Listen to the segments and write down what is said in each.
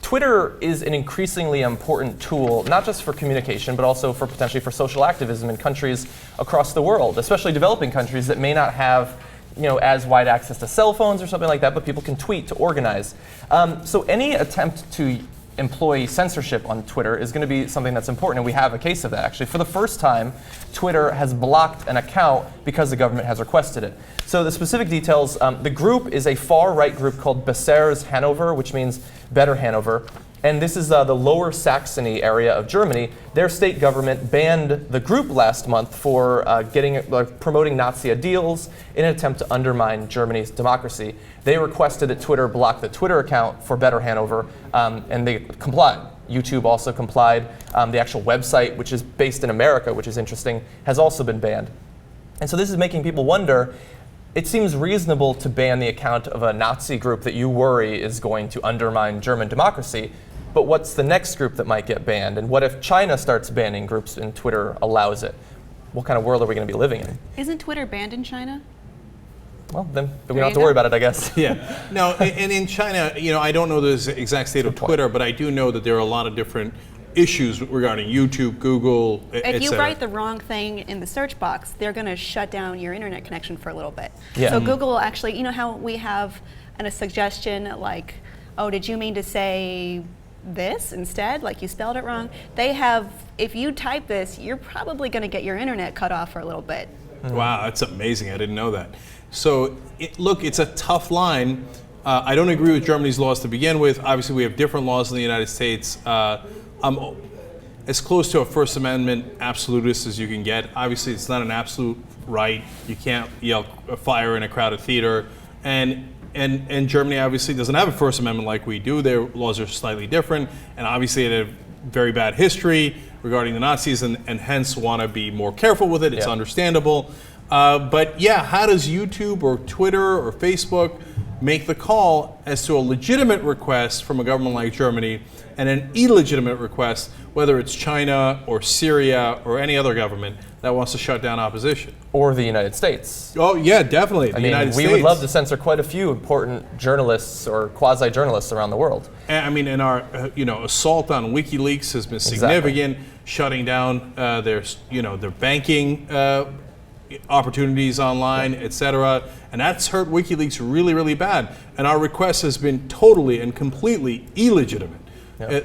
Twitter is an increasingly important tool, not just for communication, but also for potentially for social activism in countries across the world, especially developing countries that may not have as wide access to cell phones or something like that, but people can tweet to organize. So any attempt to employ censorship on Twitter is going to be something that's important, and we have a case of that actually. For the first time, Twitter has blocked an account because the government has requested it. So the specific details, the group is a far-right group called Besseres Hanover, which means Better Hanover. And this is the Lower Saxony area of Germany. Their state government banned the group last month for promoting Nazi ideals in an attempt to undermine Germany's democracy. They requested that Twitter block the Twitter account for Better Hanover, and they complied. YouTube also complied. The actual website, which is based in America, which is interesting, has also been banned. And so this is making people wonder, it seems reasonable to ban the account of a Nazi group that you worry is going to undermine German democracy. But what's the next group that might get banned? And what if China starts banning groups and Twitter allows it? What kind of world are we going to be living in? Isn't Twitter banned in China? Well, then we don't have to worry about it, I guess. Yeah. No, and in China, I don't know the exact state of Twitter, but I do know that there are a lot of different issues regarding YouTube, Google, If you write the wrong thing in the search box, they're going to shut down your internet connection for a little bit. Yeah. So Google will actually, how we have a suggestion like, oh, did you mean to say this instead, like you spelled it wrong? They have, if you type this, you're probably going to get your internet cut off for a little bit. Wow, that's amazing. I didn't know that. So, look, it's a tough line. I don't agree with Germany's laws to begin with. Obviously, we have different laws in the United States. I'm as close to a First Amendment absolutist as you can get. Obviously, it's not an absolute right. You can't yell fire in a crowded theater. And Germany obviously doesn't have a First Amendment like we do. Their laws are slightly different, and obviously they have very bad history regarding the Nazis, and hence want to be more careful with it. It's understandable. But yeah, how does YouTube or Twitter or Facebook make the call as to a legitimate request from a government like Germany and an illegitimate request, whether it's China or Syria or any other government that wants to shut down opposition? Or the United States. Oh yeah, definitely. I mean, we would love to censor quite a few important journalists or quasi-journalists around the world. I mean, and our assault on WikiLeaks has been significant, shutting down their banking opportunities online, etc. And that's hurt WikiLeaks really, really bad. And our request has been totally and completely illegitimate. Yep.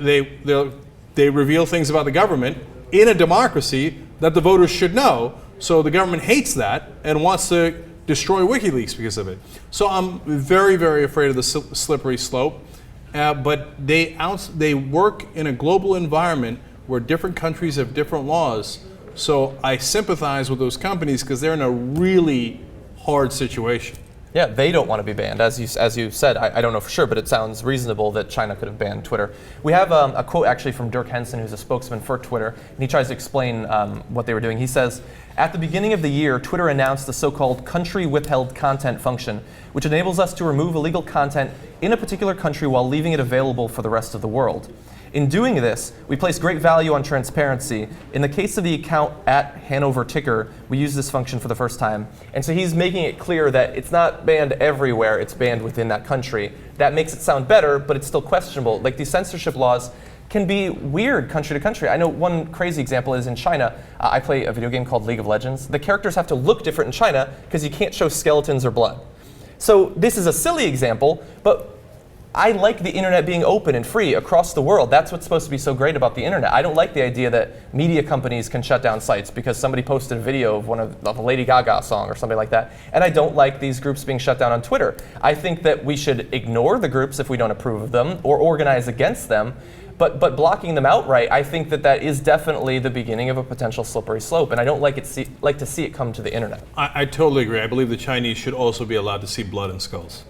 They reveal things about the government in a democracy that the voters should know. So the government hates that and wants to destroy WikiLeaks because of it. So I'm very, very afraid of the slippery slope. But they work in a global environment where different countries have different laws. So I sympathize with those companies because they're in a really hard situation. Yeah, they don't want to be banned. As you said, I don't know for sure, but it sounds reasonable that China could have banned Twitter. We have a quote actually from Dirk Henson, who's a spokesman for Twitter, and he tries to explain what they were doing. He says, at the beginning of the year, Twitter announced the so-called country withheld content function, which enables us to remove illegal content in a particular country while leaving it available for the rest of the world. In doing this, we place great value on transparency. In the case of the account at Hanover Ticker, we use this function for the first time. And so he's making it clear that it's not banned everywhere, it's banned within that country. That makes it sound better, but it's still questionable. Like, these censorship laws can be weird country to country. I know one crazy example is in China. I play a video game called League of Legends. The characters have to look different in China because you can't show skeletons or blood. So this is a silly example, but I like the internet being open and free across the world. That's what's supposed to be so great about the internet. I don't like the idea that media companies can shut down sites because somebody posted a video of a Lady Gaga song or something like that. And I don't like these groups being shut down on Twitter. I think that we should ignore the groups if we don't approve of them or organize against them. But blocking them outright, I think that is definitely the beginning of a potential slippery slope, and I don't like to see it come to the internet. I totally agree. I believe the Chinese should also be allowed to see blood and skulls.